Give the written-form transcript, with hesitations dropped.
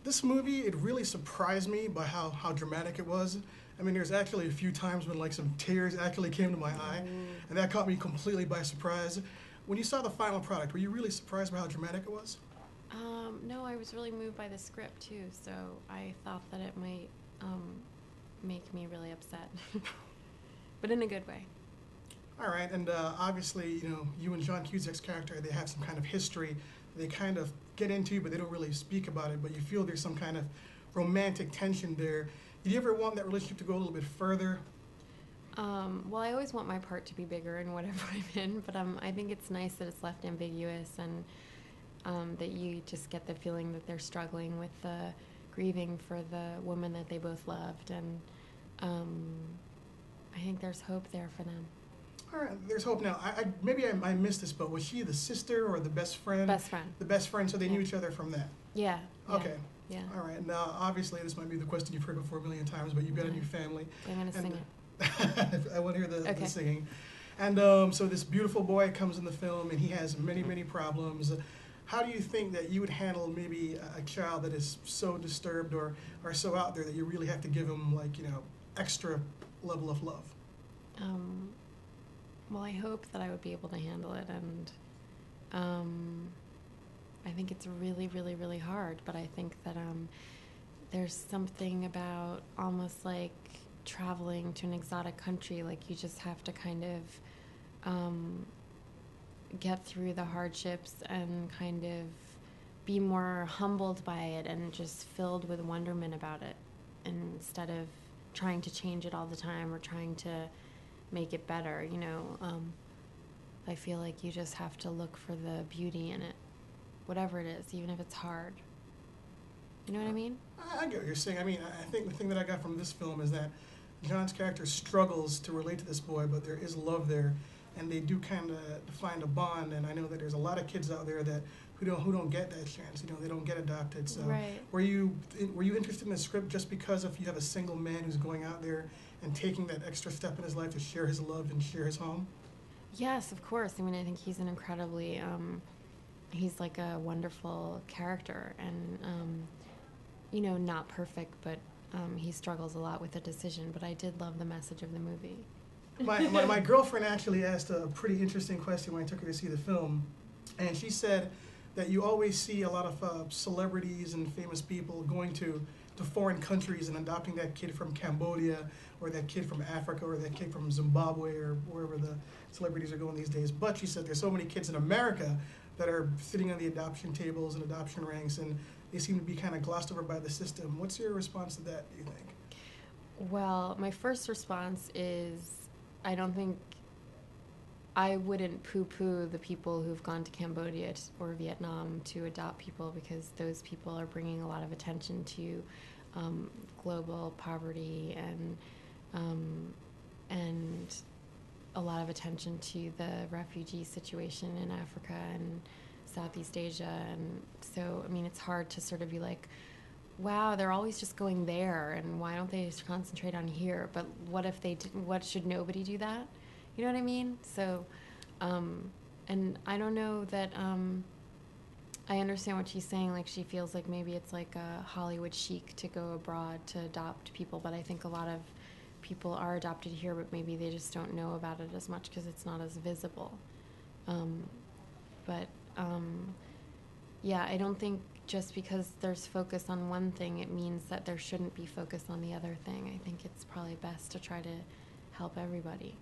This movie, it really surprised me by how dramatic it was. I mean, there's actually a few times when like some tears actually came to my eye, and that caught me completely by surprise. When you saw the final product, were you really surprised by how dramatic it was? No, I was really moved by the script too, so I thought that it might make me really upset, but in a good way. All right, and obviously, you and John Cusack's character, they have some kind of history. They kind of get into, but they don't really speak about it. But you feel there's some kind of romantic tension there. Did you ever want that relationship to go a little bit further? Well, I always want my part to be bigger in whatever I'm in, but I think it's nice that it's left ambiguous and that you just get the feeling that they're struggling with the grieving for the woman that they both loved, and I think there's hope there for them. All right, there's hope now. Maybe I missed this, but was she the sister or the best friend? Best friend. The best friend, so they Yeah. knew each other from that. Yeah. Okay. Yeah. All right. Now, obviously, this might be the question you've heard before a million times, but you've got a new family. I'm gonna sing it. I want to hear the Okay. singing. And so this beautiful boy comes in the film, and he has many, many problems. How do you think that you would handle maybe a child that is so disturbed or so out there that you really have to give him like extra level of love? Well, I hope that I would be able to handle it, and I think it's really, really, really hard. But I think that there's something about almost like traveling to an exotic country. Like you just have to kind of get through the hardships and kind of be more humbled by it and just filled with wonderment about it, instead of trying to change it all the time or trying to make it better. I feel like you just have to look for the beauty in it, whatever it is, even if it's hard. You know what I mean? I get what you're saying. I mean, I think the thing that I got from this film is that John's character struggles to relate to this boy, but there is love there, and they do kind of find a bond. And I know that there's a lot of kids out there that who don't get that chance. They don't get adopted. So, Right. were you interested in the script just because if you have a single man who's going out there and taking that extra step in his life to share his love and share his home? Yes, of course. I mean, I think he's an incredibly, he's like a wonderful character, and not perfect, but he struggles a lot with the decision. But I did love the message of the movie. My girlfriend actually asked a pretty interesting question when I took her to see the film, and she said that you always see a lot of celebrities and famous people going to foreign countries and adopting that kid from Cambodia or that kid from Africa or that kid from Zimbabwe or wherever the celebrities are going these days. But she said there's so many kids in America that are sitting on the adoption tables and adoption ranks, and they seem to be kind of glossed over by the system. What's your response to that, do you think? Well, my first response is I wouldn't poo-poo the people who've gone to Cambodia or Vietnam to adopt people, because those people are bringing a lot of attention to global poverty and a lot of attention to the refugee situation in Africa and Southeast Asia. And so, I mean, it's hard to sort of be like, wow, they're always just going there, and why don't they just concentrate on here? But what if they didn't? What, should nobody do that? You know what I mean? So, and I don't know that, I understand what she's saying. Like, she feels like maybe it's like a Hollywood chic to go abroad to adopt people, but I think a lot of people are adopted here, but maybe they just don't know about it as much because it's not as visible. But yeah, I don't think just because there's focus on one thing, it means that there shouldn't be focus on the other thing. I think it's probably best to try to help everybody.